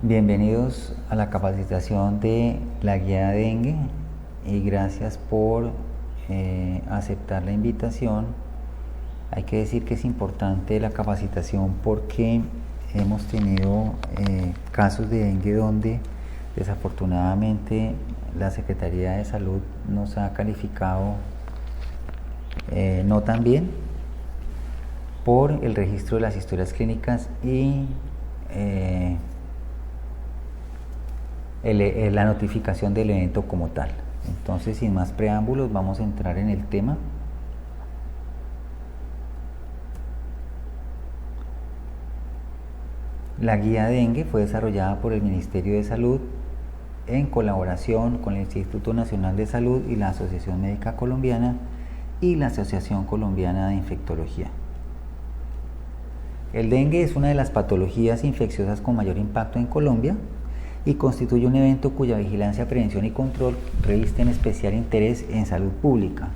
Bienvenidos a la capacitación de la guía de dengue y gracias por aceptar la invitación. Hay que decir que es importante la capacitación porque hemos tenido casos de dengue donde desafortunadamente la Secretaría de Salud nos ha calificado no tan bien por el registro de las historias clínicas y la notificación del evento como tal. Entonces, sin más preámbulos, vamos a entrar en el tema. La guía dengue fue desarrollada por el Ministerio de Salud en colaboración con el Instituto Nacional de Salud y la Asociación Médica Colombiana y la Asociación Colombiana de Infectología. El dengue es una de las patologías infecciosas con mayor impacto en Colombia y constituye un evento cuya vigilancia, prevención y control revisten especial interés en salud pública.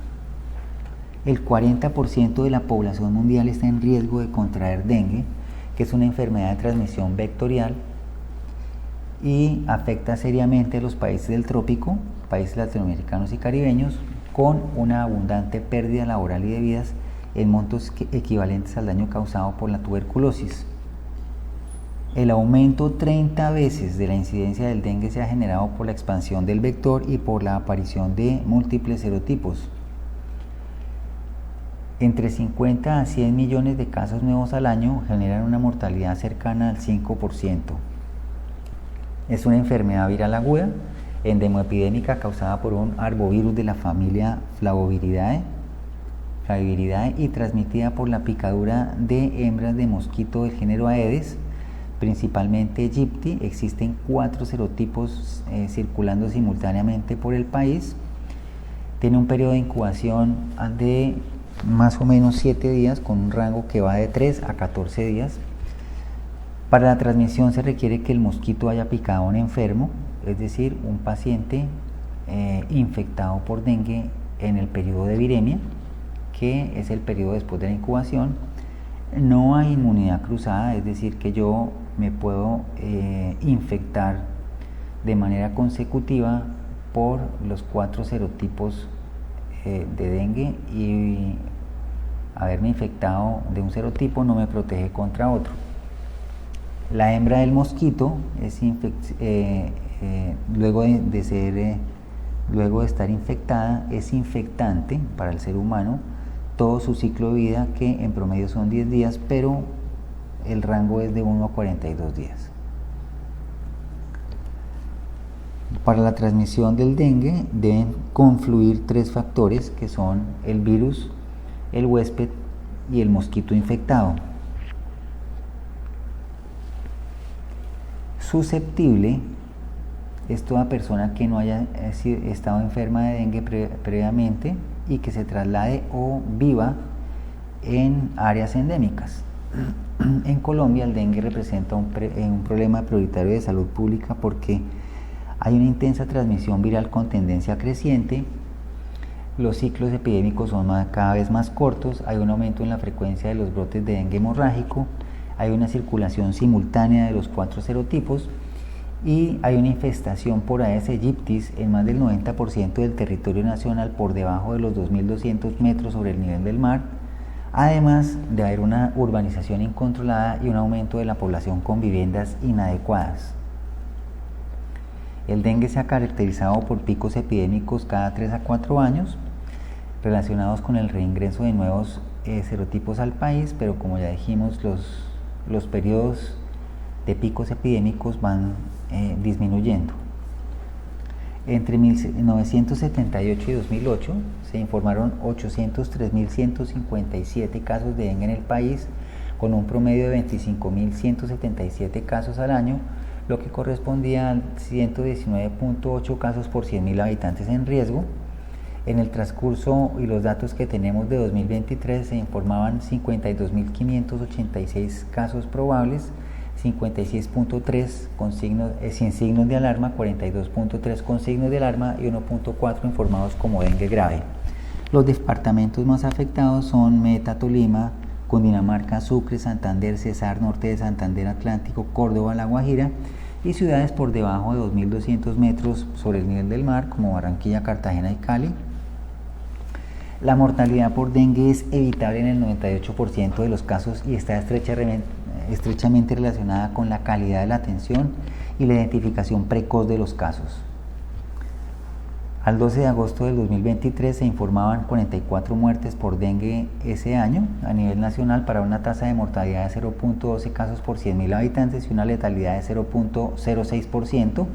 El 40% de la población mundial está en riesgo de contraer dengue, que es una enfermedad de transmisión vectorial y afecta seriamente a los países del trópico, países latinoamericanos y caribeños, con una abundante pérdida laboral y de vidas en montos equivalentes al daño causado por la tuberculosis. El aumento 30 veces de la incidencia del dengue se ha generado por la expansión del vector y por la aparición de múltiples serotipos. Entre 50 a 100 millones de casos nuevos al año generan una mortalidad cercana al 5%. Es una enfermedad viral aguda, endemoepidémica causada por un arbovirus de la familia Flaviviridae y transmitida por la picadura de hembras de mosquito del género Aedes, principalmente Aegypti. Existen 4 serotipos circulando simultáneamente por el país. Tiene un periodo de incubación de más o menos 7 días con un rango que va de 3 a 14 días. Para la transmisión se requiere que el mosquito haya picado a un enfermo, es decir, un paciente infectado por dengue en el periodo de viremia, que es el periodo después de la incubación. No hay inmunidad cruzada, es decir, que yo me puedo infectar de manera consecutiva por los 4 serotipos de dengue y haberme infectado de un serotipo no me protege contra otro. La hembra del mosquito es luego de estar infectada es infectante para el ser humano todo su ciclo de vida, que en promedio son 10 días, pero el rango es de 1 a 42 días. Para la transmisión del dengue deben confluir 3 factores, que son el virus, el huésped y el mosquito infectado. Susceptible es toda persona que no haya estado enferma de dengue previamente y que se traslade o viva en áreas endémicas. En Colombia el dengue representa un problema prioritario de salud pública porque hay una intensa transmisión viral con tendencia creciente, los ciclos epidémicos son cada vez más cortos, hay un aumento en la frecuencia de los brotes de dengue hemorrágico, hay una circulación simultánea de los 4 serotipos y hay una infestación por Aedes aegypti en más del 90% del territorio nacional por debajo de los 2.200 metros sobre el nivel del mar, además de haber una urbanización incontrolada y un aumento de la población con viviendas inadecuadas. El dengue se ha caracterizado por picos epidémicos cada 3 a 4 años relacionados con el reingreso de nuevos serotipos al país, pero como ya dijimos, los periodos de picos epidémicos van disminuyendo. Entre 1978 y 2008 se informaron 803.157 casos de dengue en el país, con un promedio de 25.177 casos al año, lo que correspondía a 119.8 casos por 100.000 habitantes en riesgo. En el transcurso y los datos que tenemos de 2023 se informaban 52.586 casos probables, 56.3 sin signos de alarma, 42.3 con signos de alarma y 1.4 informados como dengue grave. Los departamentos más afectados son Meta, Tolima, Cundinamarca, Sucre, Santander, Cesar, Norte de Santander, Atlántico, Córdoba, La Guajira y ciudades por debajo de 2.200 metros sobre el nivel del mar, como Barranquilla, Cartagena y Cali. La mortalidad por dengue es evitable en el 98% de los casos y está estrechamente relacionada con la calidad de la atención y la identificación precoz de los casos. Al 12 de agosto del 2023 se informaban 44 muertes por dengue ese año a nivel nacional, para una tasa de mortalidad de 0.12 casos por 100.000 habitantes y una letalidad de 0.06%,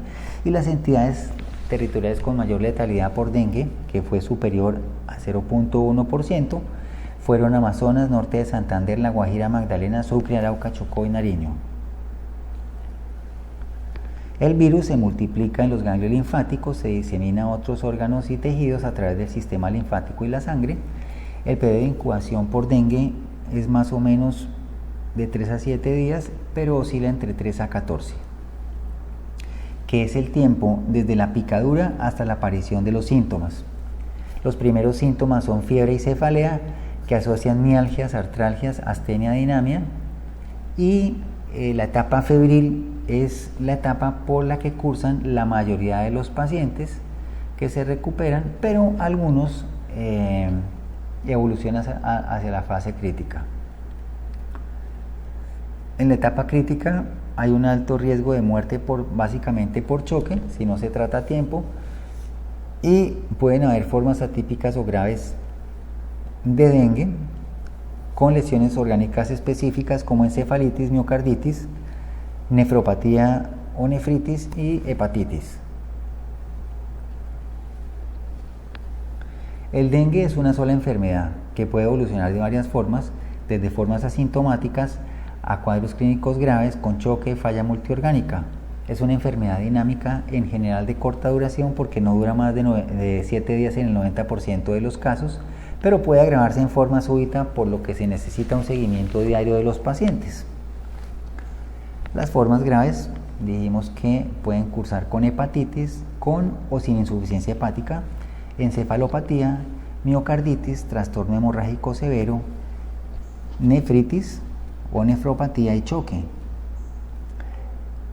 y las entidades territoriales con mayor letalidad por dengue, que fue superior a 0.1%, fueron Amazonas, Norte de Santander, La Guajira, Magdalena, Sucre, Arauca, Chocó y Nariño. El virus se multiplica en los ganglios linfáticos, se disemina a otros órganos y tejidos a través del sistema linfático y la sangre. El periodo de incubación por dengue es más o menos de 3 a 7 días, pero oscila entre 3 a 14, que es el tiempo desde la picadura hasta la aparición de los síntomas. Los primeros síntomas son fiebre y cefalea, que asocian mialgias, artralgias, astenia, dinamia, y la etapa febril es la etapa por la que cursan la mayoría de los pacientes que se recuperan, pero algunos evolucionan hacia la fase crítica. En la etapa crítica hay un alto riesgo de muerte básicamente por choque, si no se trata a tiempo, y pueden haber formas atípicas o graves de dengue con lesiones orgánicas específicas como encefalitis, miocarditis, nefropatía o nefritis y hepatitis. El dengue es una sola enfermedad que puede evolucionar de varias formas, desde formas asintomáticas a cuadros clínicos graves con choque, falla multiorgánica. Es una enfermedad dinámica, en general de corta duración, porque no dura más de 7 días en el 90% de los casos, pero puede agravarse en forma súbita, por lo que se necesita un seguimiento diario de los pacientes. Las formas graves dijimos que pueden cursar con hepatitis, con o sin insuficiencia hepática, encefalopatía, miocarditis, trastorno hemorrágico severo, nefritis o nefropatía y choque.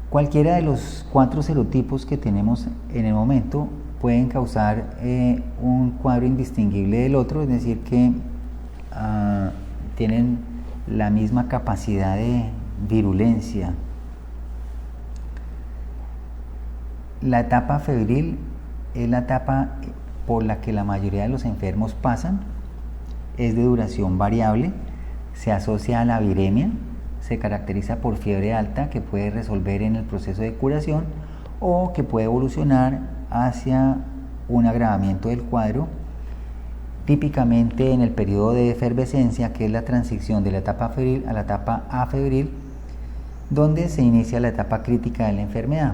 Cualquiera de los 4 serotipos que tenemos en el momento pueden causar un cuadro indistinguible del otro, es decir, que tienen la misma capacidad de virulencia. La etapa febril es la etapa por la que la mayoría de los enfermos pasan, es de duración variable, se asocia a la viremia, se caracteriza por fiebre alta que puede resolver en el proceso de curación o que puede evolucionar hacia un agravamiento del cuadro, típicamente en el periodo de efervescencia, que es la transición de la etapa febril a la etapa afebril, donde se inicia la etapa crítica de la enfermedad.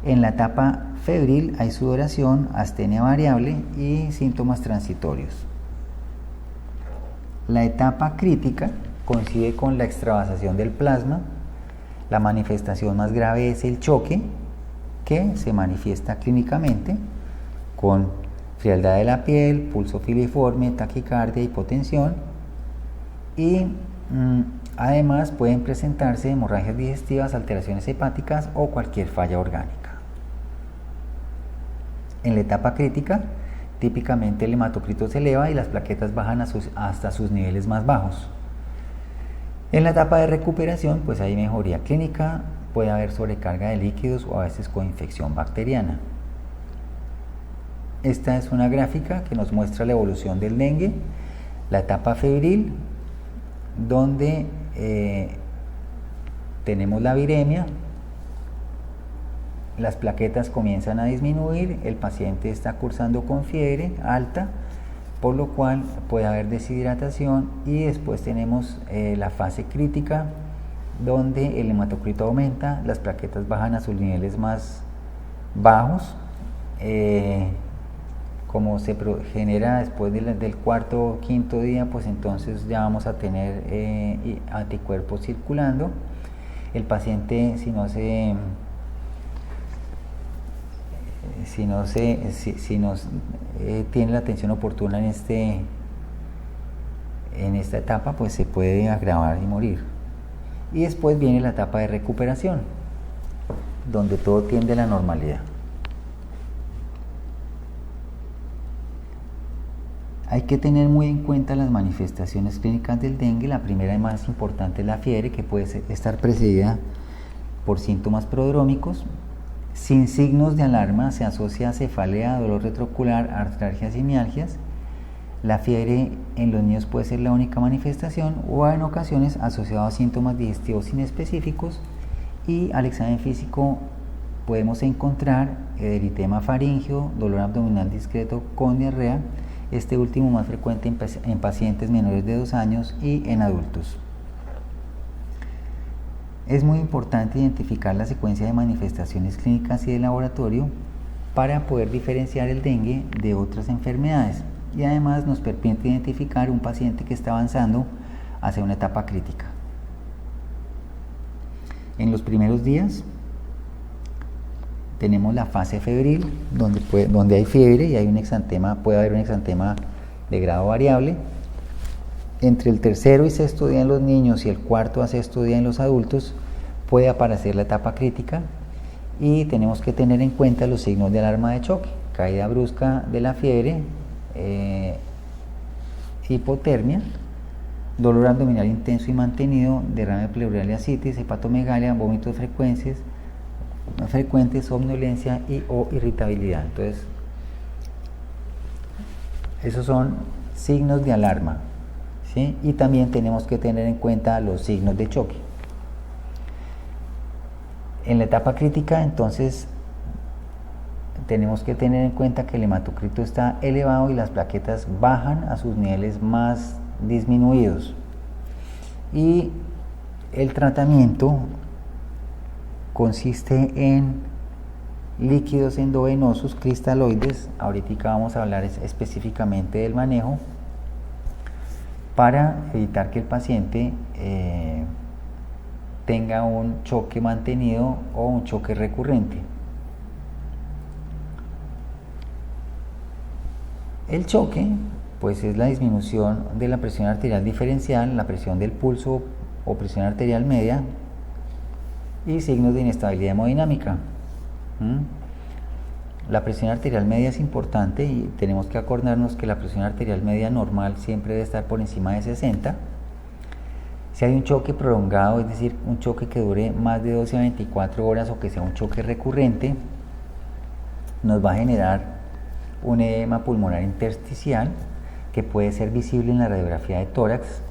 En la etapa febril hay sudoración, astenia variable y síntomas transitorios. La etapa crítica coincide con la extravasación del plasma. La manifestación más grave es el choque, que se manifiesta clínicamente con frialdad de la piel, pulso filiforme, taquicardia, hipotensión, y además pueden presentarse hemorragias digestivas, alteraciones hepáticas o cualquier falla orgánica. En la etapa crítica, típicamente el hematocrito se eleva y las plaquetas bajan hasta sus niveles más bajos. En la etapa de recuperación, pues hay mejoría clínica, puede haber sobrecarga de líquidos o a veces coinfección bacteriana. Esta es una gráfica que nos muestra la evolución del dengue, la etapa febril, donde tenemos la viremia, las plaquetas comienzan a disminuir, el paciente está cursando con fiebre alta, por lo cual puede haber deshidratación, y después tenemos la fase crítica, donde el hematocrito aumenta, las plaquetas bajan a sus niveles más bajos. Como se genera después del cuarto o quinto día, pues entonces ya vamos a tener anticuerpos circulando. El paciente, si no tiene la atención oportuna en esta etapa, pues se puede agravar y morir. Y después viene la etapa de recuperación. donde todo tiende a la normalidad. Hay que tener muy en cuenta las manifestaciones clínicas del dengue. La primera y más importante es la fiebre, que puede estar precedida por síntomas prodrómicos. Sin signos de alarma, se asocia a cefalea, dolor retroocular, artralgias y mialgias. La fiebre en los niños puede ser la única manifestación o en ocasiones asociado a síntomas digestivos inespecíficos, y al examen físico podemos encontrar eritema faríngeo, dolor abdominal discreto con diarrea, este último más frecuente en pacientes menores de 2 años y en adultos. Es muy importante identificar la secuencia de manifestaciones clínicas y de laboratorio para poder diferenciar el dengue de otras enfermedades, y además nos permite identificar un paciente que está avanzando hacia una etapa crítica. En los primeros días tenemos la fase febril, donde hay fiebre y hay un exantema, puede haber un exantema de grado variable. Entre el tercero y sexto día en los niños y el cuarto a sexto día en los adultos puede aparecer la etapa crítica, y tenemos que tener en cuenta los signos de alarma de choque: caída brusca de la fiebre, hipotermia, dolor abdominal intenso y mantenido, derrame pleural y ascitis, hepatomegalia, vómitos frecuentes, somnolencia o irritabilidad. Entonces, esos son signos de alarma, ¿sí? Y también tenemos que tener en cuenta los signos de choque. En la etapa crítica, entonces, tenemos que tener en cuenta que el hematocrito está elevado y las plaquetas bajan a sus niveles más disminuidos. Y el tratamiento consiste en líquidos endovenosos cristaloides. Ahorita vamos a hablar específicamente del manejo para evitar que el paciente tenga un choque mantenido o un choque recurrente. El choque, pues, es la disminución de la presión arterial diferencial, la presión del pulso o presión arterial media, y signos de inestabilidad hemodinámica. La presión arterial media es importante y tenemos que acordarnos que la presión arterial media normal siempre debe estar por encima de 60. Si hay un choque prolongado, es decir, un choque que dure más de 12 a 24 horas o que sea un choque recurrente, nos va a generar un edema pulmonar intersticial que puede ser visible en la radiografía de tórax,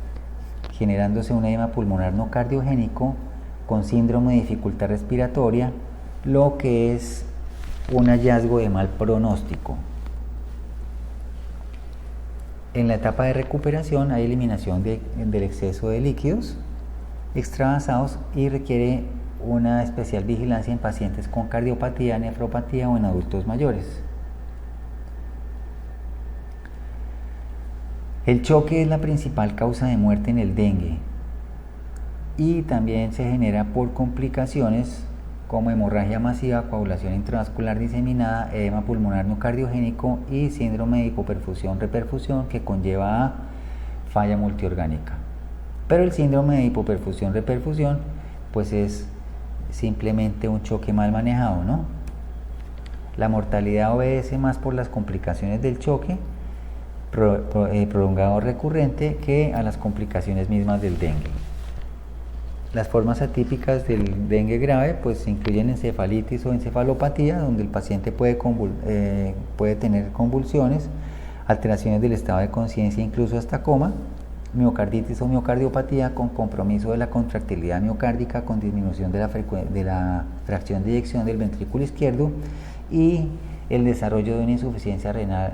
generándose un edema pulmonar no cardiogénico con síndrome de dificultad respiratoria, lo que es un hallazgo de mal pronóstico. En la etapa de recuperación hay eliminación del exceso de líquidos extravasados y requiere una especial vigilancia en pacientes con cardiopatía, nefropatía o en adultos mayores. El choque es la principal causa de muerte en el dengue y también se genera por complicaciones como hemorragia masiva, coagulación intravascular diseminada, edema pulmonar no cardiogénico y síndrome de hipoperfusión-reperfusión que conlleva a falla multiorgánica. Pero el síndrome de hipoperfusión-reperfusión pues es simplemente un choque mal manejado, ¿no? La mortalidad obedece más por las complicaciones del choque prolongado recurrente que a las complicaciones mismas del dengue. Las formas atípicas del dengue grave pues incluyen encefalitis o encefalopatía, donde el paciente puede tener convulsiones, alteraciones del estado de conciencia, incluso hasta coma, miocarditis o miocardiopatía con compromiso de la contractilidad miocárdica, con disminución de la fracción de eyección del ventrículo izquierdo y el desarrollo de una insuficiencia renal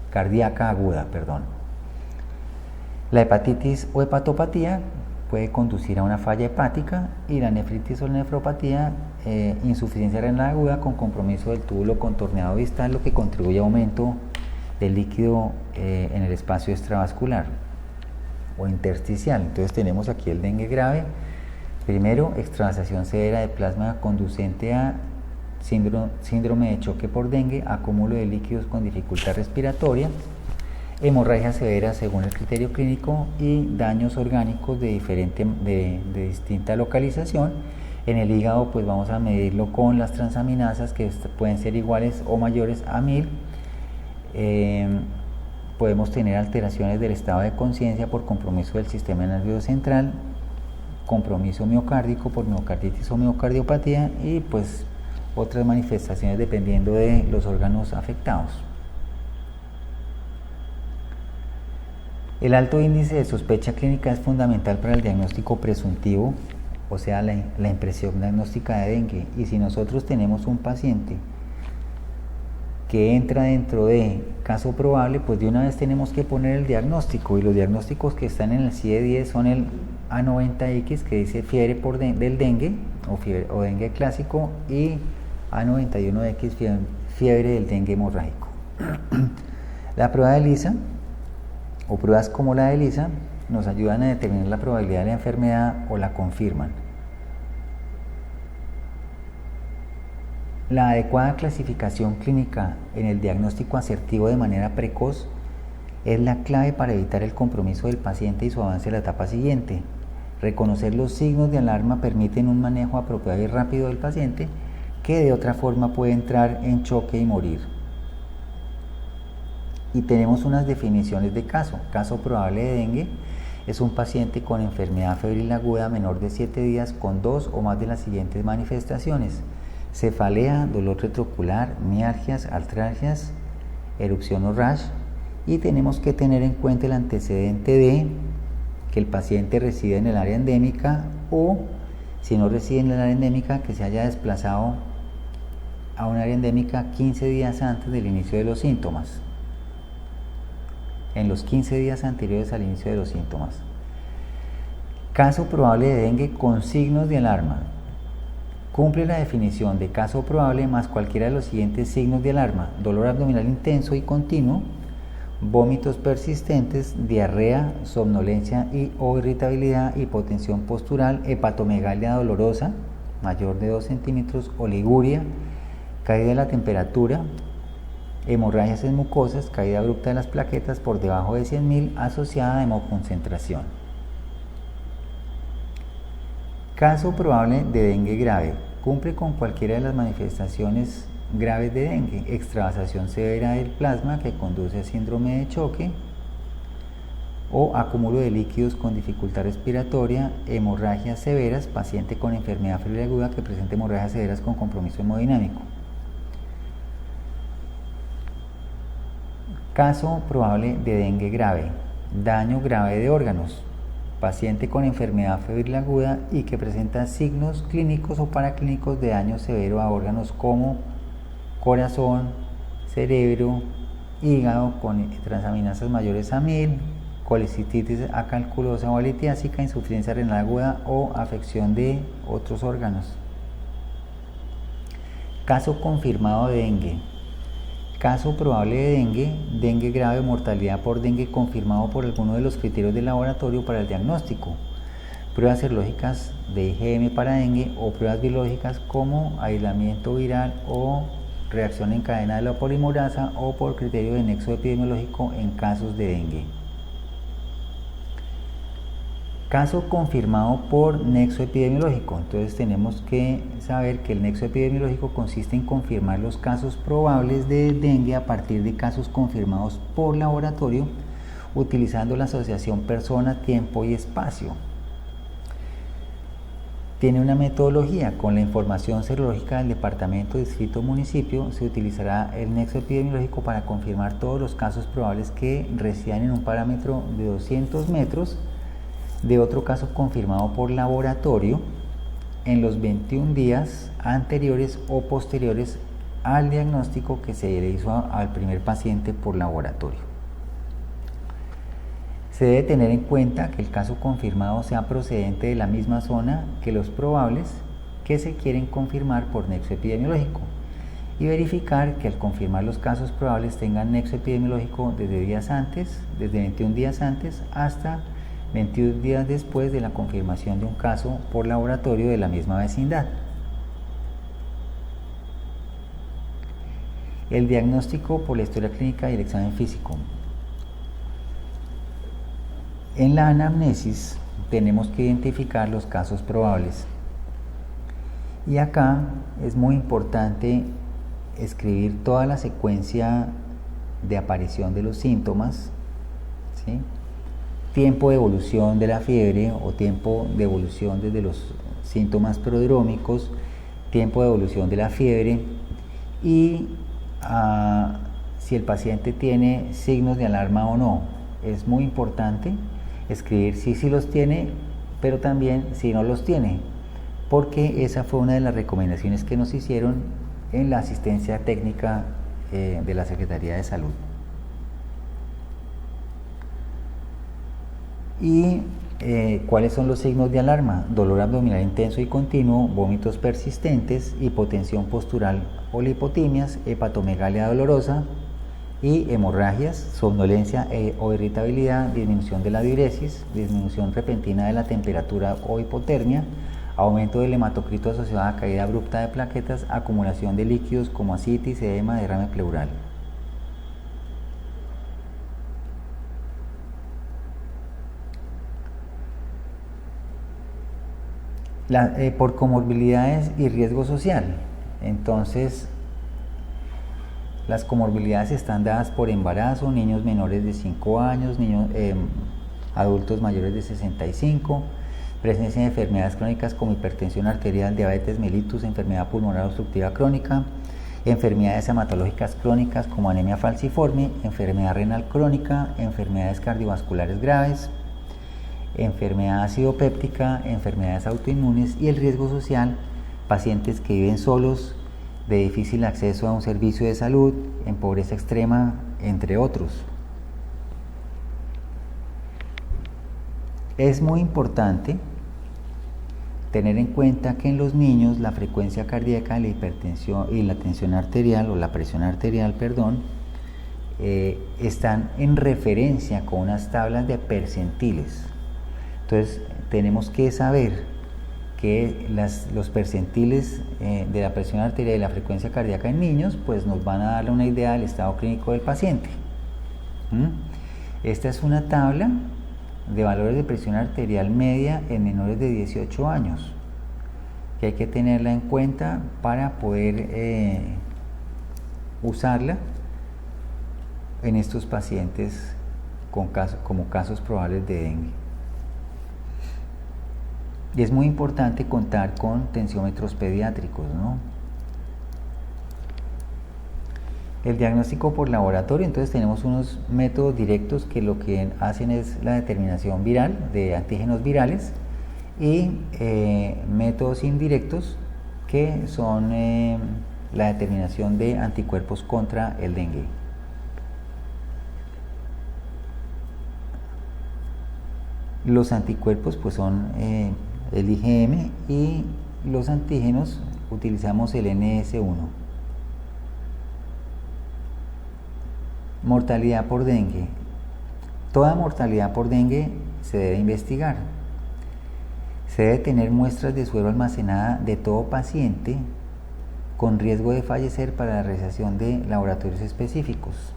cardíaca aguda. La hepatitis o hepatopatía puede conducir a una falla hepática, y la nefritis o nefropatía, insuficiencia renal aguda con compromiso del túbulo contorneado distal, lo que contribuye a aumento del líquido en el espacio extravascular o intersticial. Entonces tenemos aquí el dengue grave. Primero, extravasación severa de plasma conducente a síndrome de choque por dengue, acúmulo de líquidos con dificultad respiratoria, hemorragia severa según el criterio clínico y daños orgánicos de distinta localización, En el hígado pues vamos a medirlo con las transaminasas que pueden ser iguales o mayores a 1000. Podemos tener alteraciones del estado de conciencia por compromiso del sistema nervioso central, compromiso miocárdico por miocarditis o miocardiopatía y pues otras manifestaciones dependiendo de los órganos afectados. El alto índice de sospecha clínica es fundamental para el diagnóstico presuntivo, o sea, la impresión diagnóstica de dengue. Y si nosotros tenemos un paciente que entra dentro de caso probable, pues de una vez tenemos que poner el diagnóstico, y los diagnósticos que están en el CIE-10 son el A90X, que dice fiebre del dengue o dengue clásico, y A91X, fiebre del dengue hemorrágico. La prueba de ELISA o pruebas como la de ELISA nos ayudan a determinar la probabilidad de la enfermedad o la confirman. La adecuada clasificación clínica en el diagnóstico asertivo de manera precoz es la clave para evitar el compromiso del paciente y su avance a la etapa siguiente. Reconocer los signos de alarma permiten un manejo apropiado y rápido del paciente que de otra forma puede entrar en choque y morir. Y tenemos unas definiciones de caso. Caso probable de dengue es un paciente con enfermedad febril aguda menor de 7 días con 2 o más de las siguientes manifestaciones: cefalea, dolor retroocular, mialgias, artralgias, erupción o rash. Y tenemos que tener en cuenta el antecedente de que el paciente reside en el área endémica, o si no reside en el área endémica, que se haya desplazado a un área endémica 15 días antes del inicio de los síntomas, en los 15 días anteriores al inicio de los síntomas. Caso probable de dengue con signos de alarma. Cumple la definición de caso probable más cualquiera de los siguientes signos de alarma: dolor abdominal intenso y continuo, vómitos persistentes, diarrea, somnolencia o irritabilidad, hipotensión postural, hepatomegalia dolorosa mayor de 2 centímetros, oliguria, caída de la temperatura, hemorragias en mucosas, caída abrupta de las plaquetas por debajo de 100.000 asociada a hemoconcentración. Caso probable de dengue grave. Cumple con cualquiera de las manifestaciones graves de dengue: extravasación severa del plasma que conduce a síndrome de choque o acúmulo de líquidos con dificultad respiratoria, hemorragias severas, paciente con enfermedad febril aguda que presenta hemorragias severas con compromiso hemodinámico. Caso probable de dengue grave. Daño grave de órganos. Paciente con enfermedad febril aguda y que presenta signos clínicos o paraclínicos de daño severo a órganos como corazón, cerebro, hígado con transaminasas mayores a 1000, colecistitis acalculosa o litiásica, insuficiencia renal aguda o afección de otros órganos. Caso confirmado de dengue. Caso probable de dengue, dengue grave o mortalidad por dengue confirmado por alguno de los criterios del laboratorio para el diagnóstico: pruebas serológicas de IgM para dengue o pruebas biológicas como aislamiento viral o reacción en cadena de la polimerasa, o por criterio de nexo epidemiológico en casos de dengue. Caso confirmado por nexo epidemiológico. Entonces tenemos que saber que el nexo epidemiológico consiste en confirmar los casos probables de dengue a partir de casos confirmados por laboratorio, utilizando la asociación persona, tiempo y espacio. Tiene una metodología. Con la información serológica del departamento, distrito o municipio, se utilizará el nexo epidemiológico para confirmar todos los casos probables que residan en un parámetro de 200 metros de otro caso confirmado por laboratorio en los 21 días anteriores o posteriores al diagnóstico que se le hizo al primer paciente por laboratorio. Se debe tener en cuenta que el caso confirmado sea procedente de la misma zona que los probables que se quieren confirmar por nexo epidemiológico, y verificar que al confirmar los casos probables tengan nexo epidemiológico desde 21 días antes hasta 21 días después de la confirmación de un caso por laboratorio de la misma vecindad. El diagnóstico por la historia clínica y el examen físico. En la anamnesis tenemos que identificar los casos probables. Y acá es muy importante escribir toda la secuencia de aparición de los síntomas, ¿sí? Tiempo de evolución de la fiebre o tiempo de evolución desde los síntomas prodrómicos, tiempo de evolución de la fiebre y si el paciente tiene signos de alarma o no. Es muy importante escribir si los tiene, pero también si no los tiene, porque esa fue una de las recomendaciones que nos hicieron en la asistencia técnica de la Secretaría de Salud. Y ¿cuáles son los signos de alarma? Dolor abdominal intenso y continuo, vómitos persistentes, hipotensión postural o lipotimias, hepatomegalia dolorosa y hemorragias, somnolencia o irritabilidad, disminución de la diuresis, disminución repentina de la temperatura o hipotermia, aumento del hematocrito asociado a caída abrupta de plaquetas, acumulación de líquidos como ascitis, edema, derrame pleural. Por comorbilidades y riesgo social. Entonces, las comorbilidades están dadas por embarazo, niños menores de 5 años, adultos mayores de 65, presencia de enfermedades crónicas como hipertensión arterial, diabetes mellitus, enfermedad pulmonar obstructiva crónica, enfermedades hematológicas crónicas como anemia falciforme, enfermedad renal crónica, enfermedades cardiovasculares graves, enfermedad acidopéptica, enfermedades autoinmunes y el riesgo social, pacientes que viven solos, de difícil acceso a un servicio de salud, en pobreza extrema, entre otros. Es muy importante tener en cuenta que en los niños la frecuencia cardíaca, la hipertensión y la tensión arterial o la presión arterial, están en referencia con unas tablas de percentiles. Entonces tenemos que saber que los percentiles de la presión arterial y la frecuencia cardíaca en niños pues nos van a dar una idea del estado clínico del paciente. Esta es una tabla de valores de presión arterial media en menores de 18 años que hay que tenerla en cuenta para poder usarla en estos pacientes como casos probables de dengue. Y es muy importante contar con tensiómetros pediátricos, ¿no? El diagnóstico por laboratorio, entonces tenemos unos métodos directos que lo que hacen es la determinación viral de antígenos virales y métodos indirectos que son la determinación de anticuerpos contra el dengue. Los anticuerpos pues son el IgM y los antígenos utilizamos el NS1. Mortalidad por dengue. Toda mortalidad por dengue se debe investigar. Se debe tener muestras de suero almacenada de todo paciente con riesgo de fallecer para la realización de laboratorios específicos.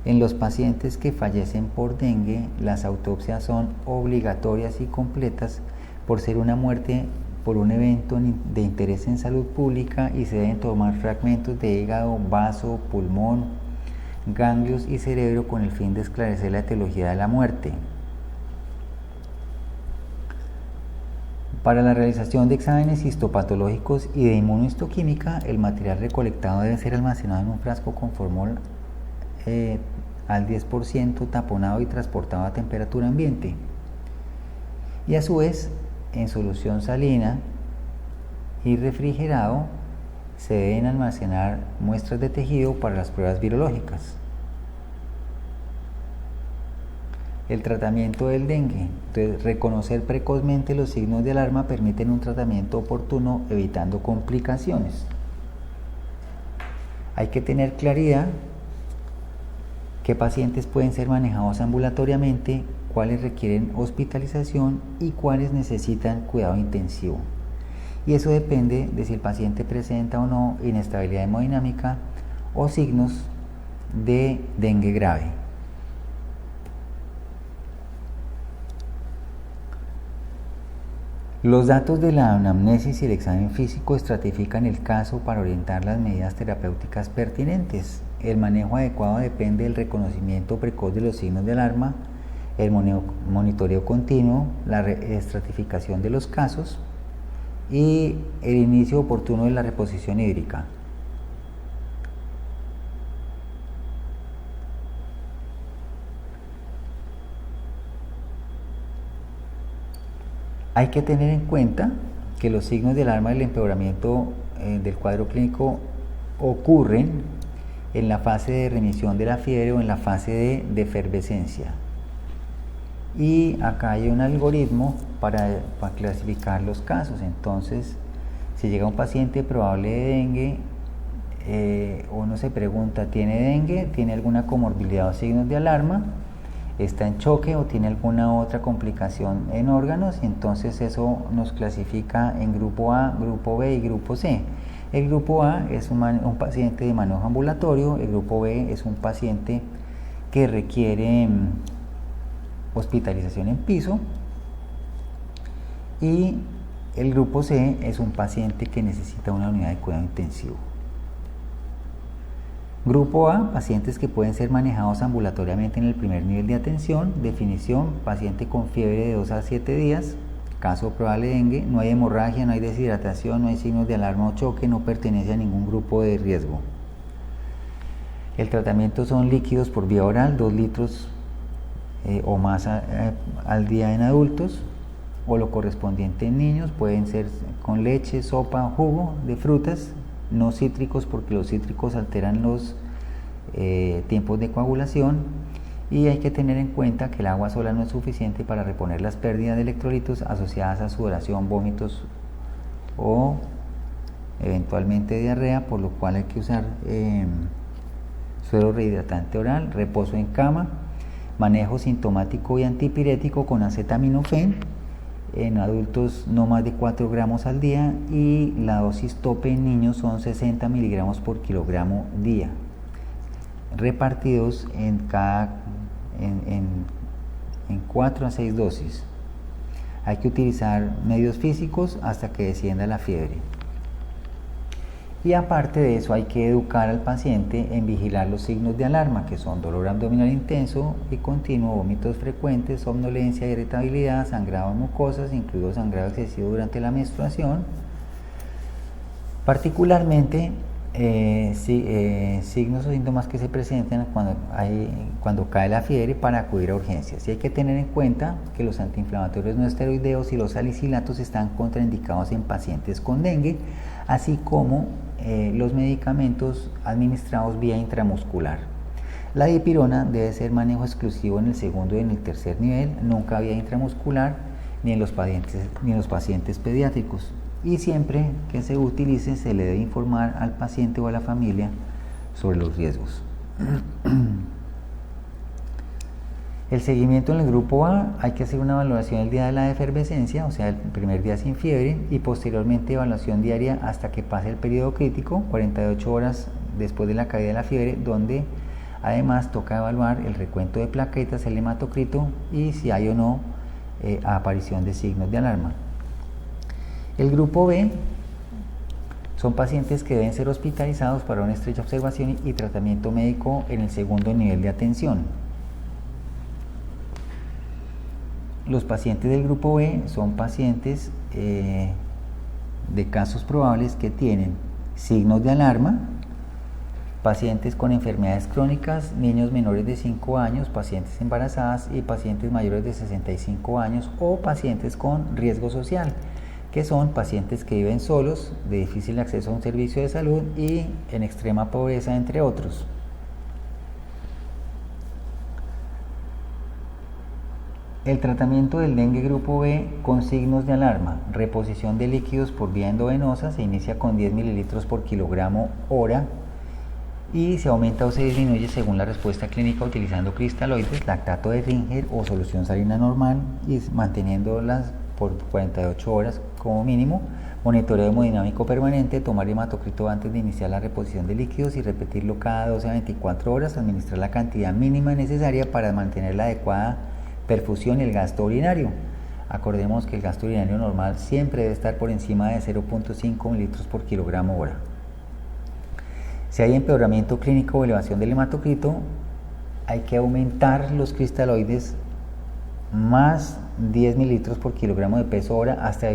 En los pacientes que fallecen por dengue, las autopsias son obligatorias y completas por ser una muerte por un evento de interés en salud pública y se deben tomar fragmentos de hígado, vaso, pulmón, ganglios y cerebro con el fin de esclarecer la etiología de la muerte. Para la realización de exámenes histopatológicos y de inmunohistoquímica, el material recolectado debe ser almacenado en un frasco con formol al 10%, taponado y transportado a temperatura ambiente. Y a su vez, en solución salina y refrigerado, se deben almacenar muestras de tejido para las pruebas virológicas. El tratamiento del dengue. Entonces, reconocer precozmente los signos de alarma permiten un tratamiento oportuno evitando complicaciones. Hay que tener claridad qué pacientes pueden ser manejados ambulatoriamente, cuáles requieren hospitalización y cuáles necesitan cuidado intensivo. Y eso depende de si el paciente presenta o no inestabilidad hemodinámica o signos de dengue grave. Los datos de la anamnesis y el examen físico estratifican el caso para orientar las medidas terapéuticas pertinentes. El manejo adecuado depende del reconocimiento precoz de los signos de alarma, el monitoreo continuo, la estratificación de los casos y el inicio oportuno de la reposición hídrica. Hay que tener en cuenta que los signos de alarma del empeoramiento del cuadro clínico ocurren en la fase de remisión de la fiebre o en la fase de efervescencia. Y acá hay un algoritmo para clasificar los casos. Entonces, si llega un paciente probable de dengue, uno se pregunta, ¿tiene dengue? ¿Tiene alguna comorbilidad o signos de alarma? ¿Está en choque o tiene alguna otra complicación en órganos? Y entonces eso nos clasifica en grupo A, grupo B y grupo C. El grupo A es un paciente de manejo ambulatorio, el grupo B es un paciente que requiere hospitalización en piso y el grupo C es un paciente que necesita una unidad de cuidado intensivo. Grupo A, pacientes que pueden ser manejados ambulatoriamente en el primer nivel de atención. Definición, paciente con fiebre de 2 a 7 días, caso probable de dengue, no hay hemorragia, no hay deshidratación, no hay signos de alarma o choque, no pertenece a ningún grupo de riesgo. El tratamiento son líquidos por vía oral, 2 litros o más al día en adultos, o lo correspondiente en niños, pueden ser con leche, sopa, jugo de frutas, no cítricos porque los cítricos alteran los tiempos de coagulación, y hay que tener en cuenta que el agua sola no es suficiente para reponer las pérdidas de electrolitos asociadas a sudoración, vómitos o eventualmente diarrea, por lo cual hay que usar suero rehidratante oral, reposo en cama, manejo sintomático y antipirético con acetaminofén, en adultos no más de 4 gramos al día, y la dosis tope en niños son 60 miligramos por kilogramo día, repartidos en 4 a 6 dosis. Hay que utilizar medios físicos hasta que descienda la fiebre. Y aparte de eso hay que educar al paciente en vigilar los signos de alarma, que son dolor abdominal intenso y continuo, vómitos frecuentes, somnolencia, irritabilidad, sangrado en mucosas, incluido sangrado excesivo durante la menstruación. Particularmente signos o síntomas que se presentan cuando cae la fiebre, para acudir a urgencias. Y hay que tener en cuenta que los antiinflamatorios no esteroideos y los salicilatos están contraindicados en pacientes con dengue, así como los medicamentos administrados vía intramuscular. La dipirona debe ser manejo exclusivo en el segundo y en el tercer nivel, nunca vía intramuscular ni en los pacientes pediátricos. Y siempre que se utilice se le debe informar al paciente o a la familia sobre los riesgos. El seguimiento en el grupo A, hay que hacer una evaluación el día de la efervescencia, o sea, el primer día sin fiebre, y posteriormente evaluación diaria hasta que pase el periodo crítico, 48 horas después de la caída de la fiebre, donde además toca evaluar el recuento de plaquetas, el hematocrito y si hay o no aparición de signos de alarma. El grupo B son pacientes que deben ser hospitalizados para una estrecha observación y tratamiento médico en el segundo nivel de atención. Los pacientes del grupo B son pacientes de casos probables que tienen signos de alarma, pacientes con enfermedades crónicas, niños menores de 5 años, pacientes embarazadas y pacientes mayores de 65 años o pacientes con riesgo social, que son pacientes que viven solos, de difícil acceso a un servicio de salud y en extrema pobreza, entre otros. El tratamiento del dengue grupo B con signos de alarma, reposición de líquidos por vía endovenosa, se inicia con 10 mililitros por kilogramo hora y se aumenta o se disminuye según la respuesta clínica utilizando cristaloides, lactato de Ringer o solución salina normal y manteniéndolas por 48 horas como mínimo. Monitoreo hemodinámico permanente, tomar hematocrito antes de iniciar la reposición de líquidos y repetirlo cada 12 a 24 horas, administrar la cantidad mínima necesaria para mantener la adecuada perfusión y el gasto urinario. Acordemos que el gasto urinario normal siempre debe estar por encima de 0.5 mililitros por kilogramo hora. Si hay empeoramiento clínico o elevación del hematocrito, hay que aumentar los cristaloides más 10 mililitros por kilogramo de peso hora hasta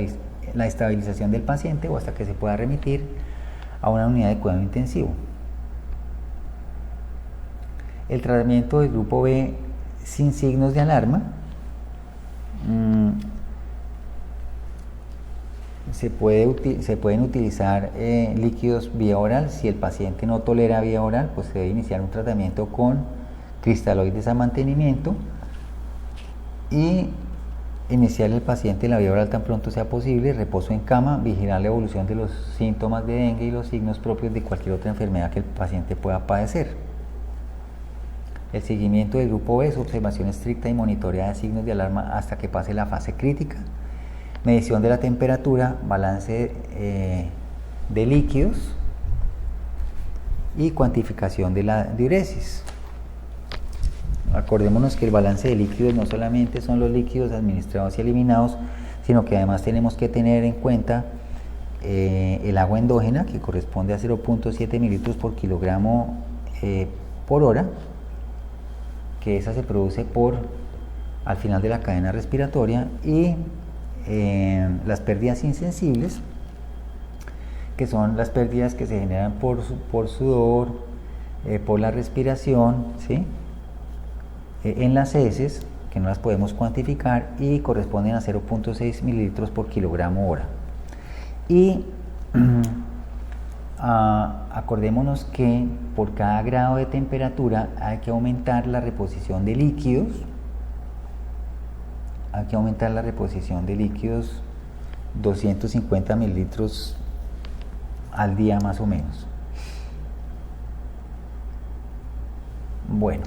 la estabilización del paciente o hasta que se pueda remitir a una unidad de cuidado intensivo. El tratamiento del grupo B sin signos de alarma se pueden utilizar líquidos vía oral. Si el paciente no tolera vía oral, pues se debe iniciar un tratamiento con cristaloides a mantenimiento y iniciar el paciente la vía oral tan pronto sea posible, reposo en cama, vigilar la evolución de los síntomas de dengue y los signos propios de cualquier otra enfermedad que el paciente pueda padecer. El seguimiento del grupo B es observación estricta y monitoreada de signos de alarma hasta que pase la fase crítica, medición de la temperatura, balance de líquidos y cuantificación de la diuresis. Acordémonos que el balance de líquidos no solamente son los líquidos administrados y eliminados, sino que además tenemos que tener en cuenta el agua endógena, que corresponde a 0.7 mililitros por kilogramo por hora, que esa se produce al final de la cadena respiratoria, y las pérdidas insensibles, que son las pérdidas que se generan por sudor, por la respiración, ¿sí? En las heces, que no las podemos cuantificar y corresponden a 0.6 mililitros por kilogramo hora. Y acordémonos que por cada grado de temperatura hay que aumentar la reposición de líquidos. Hay que aumentar la reposición de líquidos 250 mililitros al día más o menos. Bueno,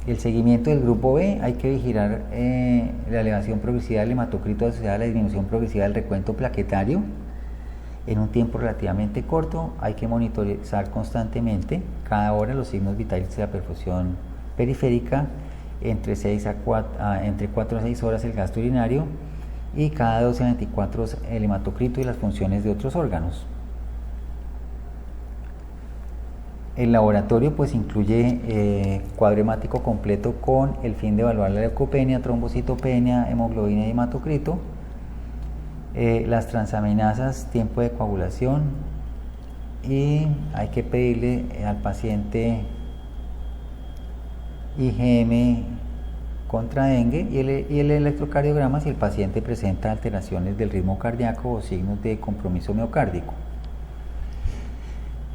el seguimiento del grupo B, hay que vigilar la elevación progresiva del hematocrito asociada a la disminución progresiva del recuento plaquetario en un tiempo relativamente corto. Hay que monitorizar constantemente cada hora los signos vitales de la perfusión periférica, entre 4 a 6 horas el gasto urinario y cada 12 a 24 el hematocrito y las funciones de otros órganos. El laboratorio pues incluye cuadro hemático completo con el fin de evaluar la leucopenia, trombocitopenia, hemoglobina y hematocrito, las transaminasas, tiempo de coagulación, y hay que pedirle al paciente IgM contra dengue y el electrocardiograma si el paciente presenta alteraciones del ritmo cardíaco o signos de compromiso miocárdico.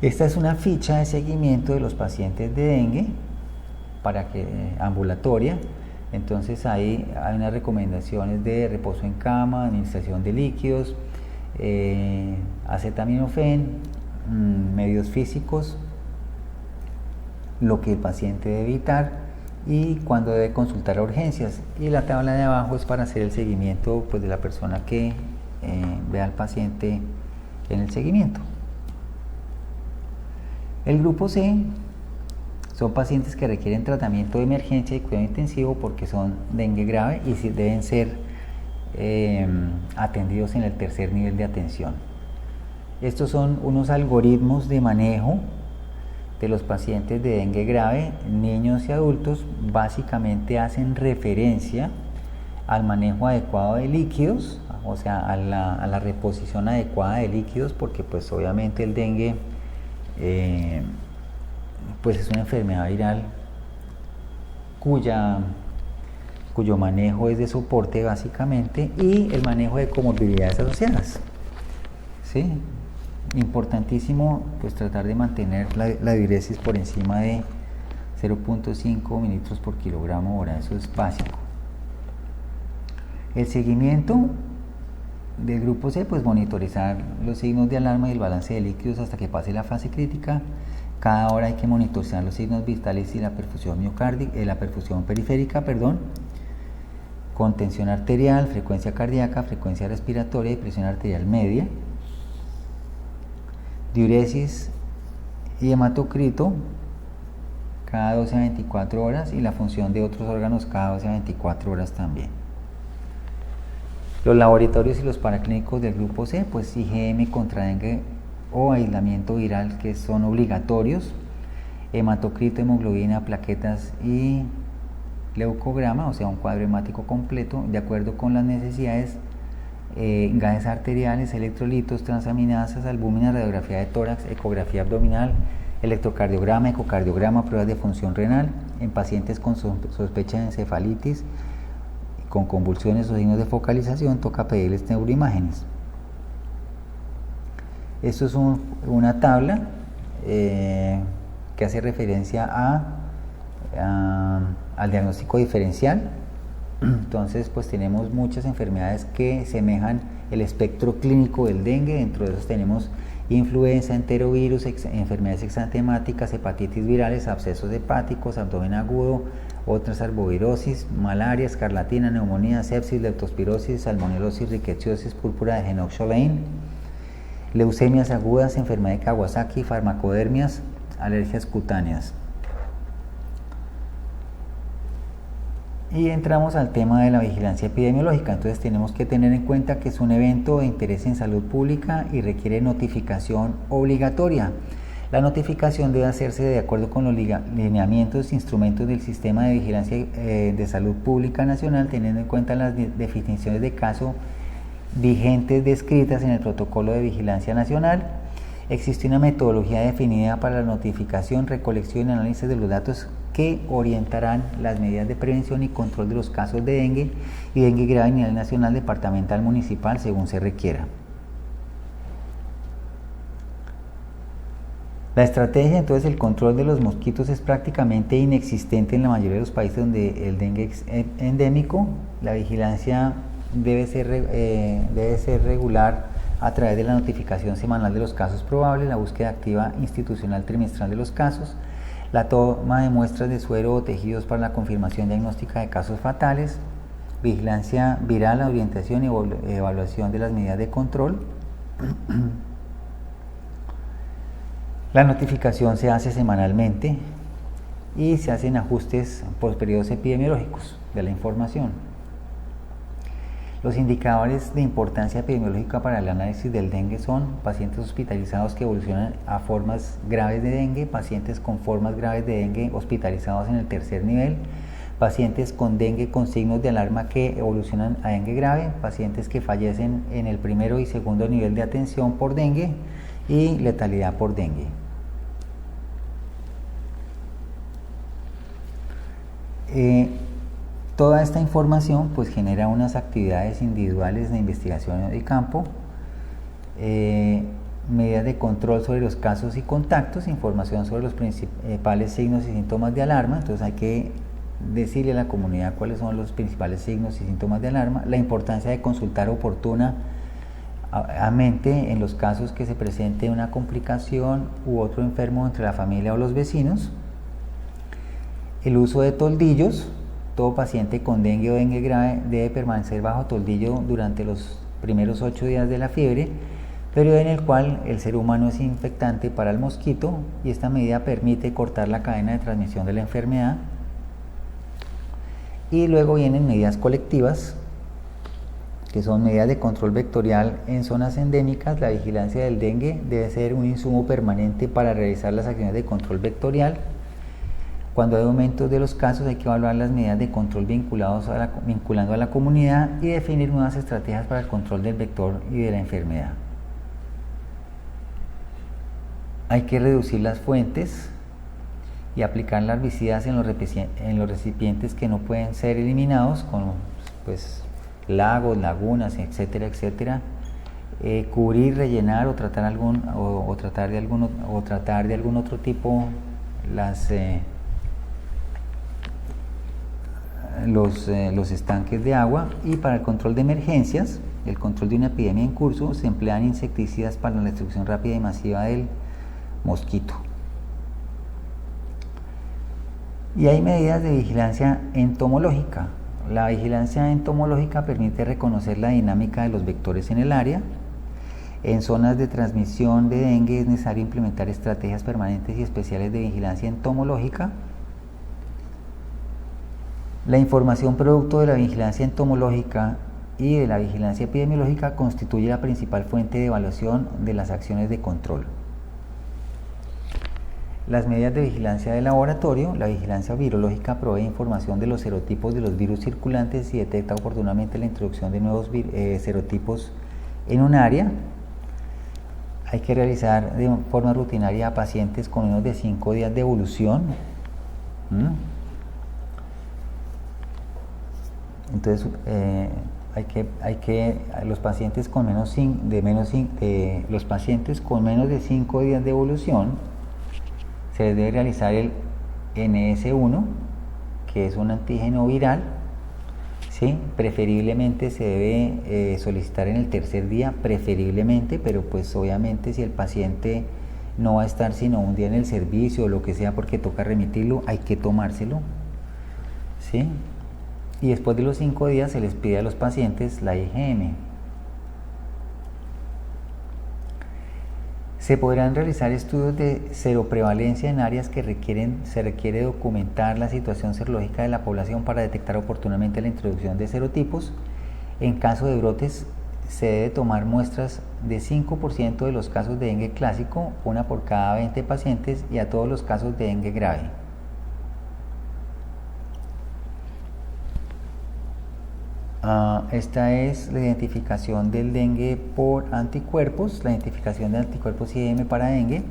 Esta es una ficha de seguimiento de los pacientes de dengue ambulatoria. Entonces ahí hay unas recomendaciones de reposo en cama, administración de líquidos, acetaminofén, medios físicos, lo que el paciente debe evitar y cuándo debe consultar a urgencias. Y la tabla de abajo es para hacer el seguimiento pues, de la persona que vea al paciente en el seguimiento. El grupo C son pacientes que requieren tratamiento de emergencia y cuidado intensivo porque son dengue grave y deben ser atendidos en el tercer nivel de atención. Estos son unos algoritmos de manejo de los pacientes de dengue grave, niños y adultos. Básicamente hacen referencia al manejo adecuado de líquidos, o sea, a la reposición adecuada de líquidos, porque pues obviamente el dengue pues es una enfermedad viral cuyo manejo es de soporte básicamente, y el manejo de comorbilidades asociadas, ¿sí? Importantísimo pues tratar de mantener la diuresis por encima de 0.5 mililitros por kilogramo hora, eso es básico. El seguimiento del grupo C, pues monitorizar los signos de alarma y el balance de líquidos hasta que pase la fase crítica. Cada hora hay que monitorizar los signos vitales y la perfusión miocárdica, la perfusión periférica, con tensión arterial, frecuencia cardíaca, frecuencia respiratoria y presión arterial media, diuresis y hematocrito cada 12 a 24 horas y la función de otros órganos cada 12 a 24 horas también. Los laboratorios y los paraclínicos del grupo C, pues IgM contra dengue o aislamiento viral, que son obligatorios, hematocrito, hemoglobina, plaquetas y leucograma, o sea, un cuadro hemático completo, de acuerdo con las necesidades, gases arteriales, electrolitos, transaminasas, albúmina, radiografía de tórax, ecografía abdominal, electrocardiograma, ecocardiograma, pruebas de función renal en pacientes con sospecha de encefalitis, con convulsiones o signos de focalización, toca pedirles neuroimágenes. Esto es una tabla que hace referencia al diagnóstico diferencial. Entonces, pues tenemos muchas enfermedades que semejan el espectro clínico del dengue. Dentro de esos tenemos influenza, enterovirus, enfermedades exantemáticas, hepatitis virales, abscesos hepáticos, abdomen agudo, otras arbovirosis, malaria, escarlatina, neumonía, sepsis, leptospirosis, salmonelosis, rickettsiosis, púrpura de Henoch-Schönlein, leucemias agudas, enfermedad de Kawasaki, farmacodermias, alergias cutáneas. Y entramos al tema de la vigilancia epidemiológica. Entonces tenemos que tener en cuenta que es un evento de interés en salud pública y requiere notificación obligatoria. La notificación debe hacerse de acuerdo con los lineamientos e instrumentos del Sistema de Vigilancia de Salud Pública Nacional, teniendo en cuenta las definiciones de caso vigentes descritas en el Protocolo de Vigilancia Nacional. Existe una metodología definida para la notificación, recolección y análisis de los datos que orientarán las medidas de prevención y control de los casos de dengue y dengue grave a nivel nacional, departamental, municipal, según se requiera. La estrategia, entonces, el control de los mosquitos es prácticamente inexistente en la mayoría de los países donde el dengue es endémico. La vigilancia debe ser regular a través de la notificación semanal de los casos probables, la búsqueda activa institucional trimestral de los casos, la toma de muestras de suero o tejidos para la confirmación diagnóstica de casos fatales, vigilancia viral, la orientación y evaluación de las medidas de control. La notificación se hace semanalmente y se hacen ajustes por periodos epidemiológicos de la información. Los indicadores de importancia epidemiológica para el análisis del dengue son pacientes hospitalizados que evolucionan a formas graves de dengue, pacientes con formas graves de dengue hospitalizados en el tercer nivel, pacientes con dengue con signos de alarma que evolucionan a dengue grave, pacientes que fallecen en el primero y segundo nivel de atención por dengue y letalidad por dengue. Toda esta información pues genera unas actividades individuales de investigación de campo, medidas de control sobre los casos y contactos, información sobre los principales signos y síntomas de alarma. Entonces hay que decirle a la comunidad cuáles son los principales signos y síntomas de alarma, la importancia de consultar oportunamente en los casos que se presente una complicación u otro enfermo entre la familia o los vecinos, el uso de toldillos. Todo paciente con dengue o dengue grave debe permanecer bajo toldillo durante los primeros 8 días de la fiebre, periodo en el cual el ser humano es infectante para el mosquito, y esta medida permite cortar la cadena de transmisión de la enfermedad. Y luego vienen medidas colectivas, que son medidas de control vectorial en zonas endémicas. La vigilancia del dengue debe ser un insumo permanente para realizar las acciones de control vectorial. Cuando hay aumentos de los casos, hay que evaluar las medidas de control vinculando a la comunidad y definir nuevas estrategias para el control del vector y de la enfermedad. Hay que reducir las fuentes y aplicar las herbicidas en los recipientes que no pueden ser eliminados, como pues, lagos, lagunas, etcétera, etcétera. Cubrir, rellenar o tratar de algún otro tipo los estanques de agua. Y para el control de emergencias, el control de una epidemia en curso, se emplean insecticidas para la destrucción rápida y masiva del mosquito. Y hay medidas de vigilancia entomológica. La vigilancia entomológica permite reconocer la dinámica de los vectores en el área. En zonas de transmisión de dengue es necesario implementar estrategias permanentes y especiales de vigilancia entomológica. La información producto de la vigilancia entomológica y de la vigilancia epidemiológica constituye la principal fuente de evaluación de las acciones de control. Las medidas de vigilancia de laboratorio. La vigilancia virológica provee información de los serotipos de los virus circulantes y detecta oportunamente la introducción de nuevos serotipos en un área. Hay que realizar de forma rutinaria a pacientes con menos de 5 días de evolución. Entonces, los pacientes con menos de 5 días de evolución se les debe realizar el NS1, que es un antígeno viral, ¿sí? Preferiblemente se debe solicitar en el tercer día, preferiblemente, pero pues obviamente si el paciente no va a estar sino un día en el servicio o lo que sea porque toca remitirlo, hay que tomárselo, ¿sí? Y después de los 5 días se les pide a los pacientes la IgM. Se podrán realizar estudios de seroprevalencia en áreas que se requiere documentar la situación serológica de la población para detectar oportunamente la introducción de serotipos. En caso de brotes, se debe tomar muestras de 5% de los casos de dengue clásico, una por cada 20 pacientes, y a todos los casos de dengue grave. Esta es la identificación del dengue por anticuerpos. La identificación de anticuerpos IgM para dengue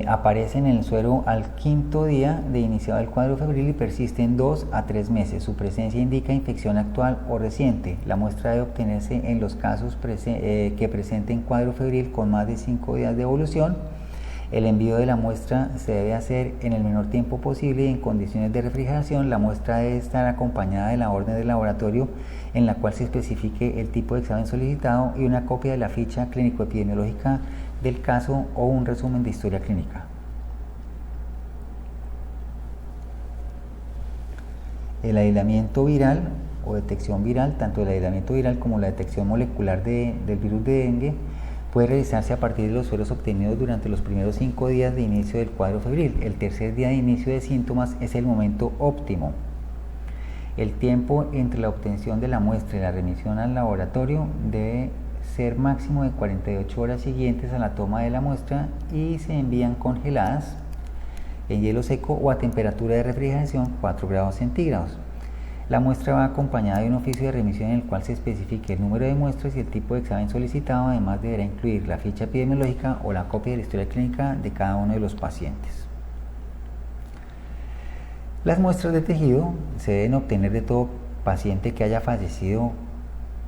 aparece en el suero al 5.º día de iniciado el cuadro febril y persiste en 2 a 3 meses. Su presencia indica infección actual o reciente. La muestra debe obtenerse en los casos que presenten cuadro febril con más de 5 días de evolución. El envío de la muestra se debe hacer en el menor tiempo posible y en condiciones de refrigeración. La muestra debe estar acompañada de la orden del laboratorio en la cual se especifique el tipo de examen solicitado y una copia de la ficha clínico-epidemiológica del caso o un resumen de historia clínica. El aislamiento viral o detección viral, tanto el aislamiento viral como la detección molecular del virus de dengue, puede realizarse a partir de los sueros obtenidos durante los primeros 5 días de inicio del cuadro febril. El tercer día de inicio de síntomas es el momento óptimo. El tiempo entre la obtención de la muestra y la remisión al laboratorio debe ser máximo de 48 horas siguientes a la toma de la muestra y se envían congeladas en hielo seco o a temperatura de refrigeración 4 grados centígrados. La muestra va acompañada de un oficio de remisión en el cual se especifique el número de muestras y el tipo de examen solicitado. Además deberá incluir la ficha epidemiológica o la copia de la historia clínica de cada uno de los pacientes. Las muestras de tejido se deben obtener de todo paciente que haya fallecido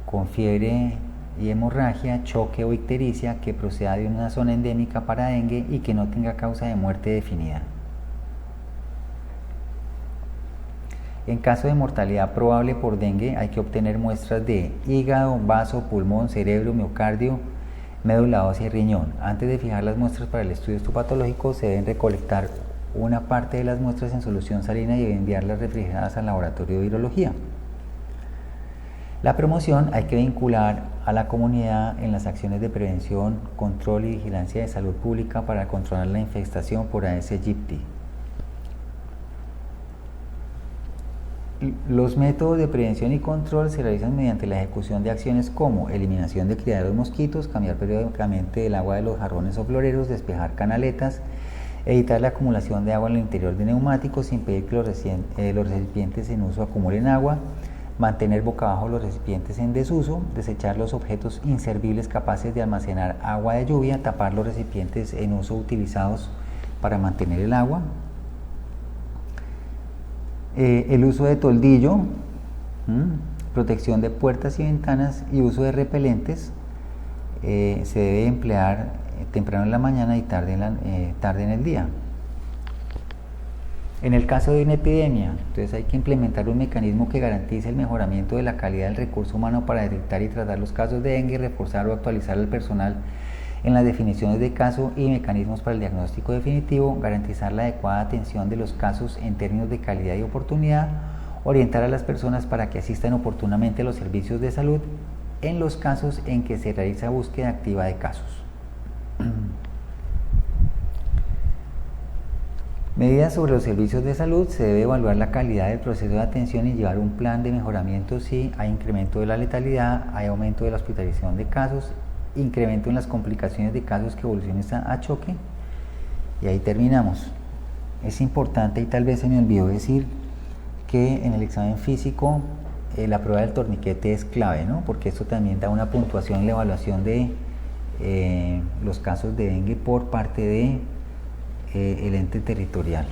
con fiebre y hemorragia, choque o ictericia, que proceda de una zona endémica para dengue y que no tenga causa de muerte definida. En caso de mortalidad probable por dengue, hay que obtener muestras de hígado, vaso, pulmón, cerebro, miocardio, médula ósea y riñón. Antes de fijar las muestras para el estudio histopatológico, se deben recolectar una parte de las muestras en solución salina y enviarlas refrigeradas al laboratorio de virología. La promoción hay que vincular a la comunidad en las acciones de prevención, control y vigilancia de salud pública para controlar la infestación por Aedes aegypti. Los métodos de prevención y control se realizan mediante la ejecución de acciones como eliminación de criaderos mosquitos, cambiar periódicamente el agua de los jarrones o floreros, despejar canaletas, evitar la acumulación de agua en el interior de neumáticos, impedir que los recipientes en uso acumulen agua, mantener boca abajo los recipientes en desuso, desechar los objetos inservibles capaces de almacenar agua de lluvia, tapar los recipientes en uso utilizados para mantener el agua. El uso de toldillo, protección de puertas y ventanas y uso de repelentes se debe emplear temprano en la mañana y tarde en el día. En el caso de una epidemia, entonces hay que implementar un mecanismo que garantice el mejoramiento de la calidad del recurso humano para detectar y tratar los casos de dengue, reforzar o actualizar al personal en las definiciones de caso y mecanismos para el diagnóstico definitivo, garantizar la adecuada atención de los casos en términos de calidad y oportunidad, orientar a las personas para que asistan oportunamente a los servicios de salud en los casos en que se realiza búsqueda activa de casos. Medidas sobre los servicios de salud: se debe evaluar la calidad del proceso de atención y llevar un plan de mejoramiento si hay incremento de la letalidad, hay aumento de la hospitalización de casos, incremento en las complicaciones de casos que evolucionan a choque. Y ahí terminamos. Es importante, y tal vez se me olvidó decir, que en el examen físico la prueba del torniquete es clave, ¿no? Porque esto también da una puntuación en la evaluación de los casos de dengue por parte de el ente territorial.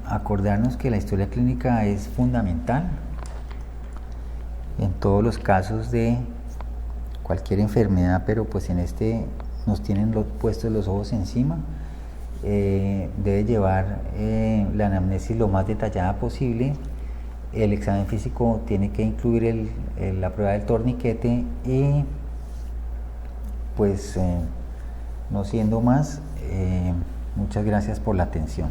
Acordarnos que la historia clínica es fundamental en todos los casos de cualquier enfermedad, pero pues en este nos tienen puestos los ojos encima. Debe llevar la anamnesis lo más detallada posible. El examen físico tiene que incluir la prueba del torniquete y pues no siendo más, muchas gracias por la atención.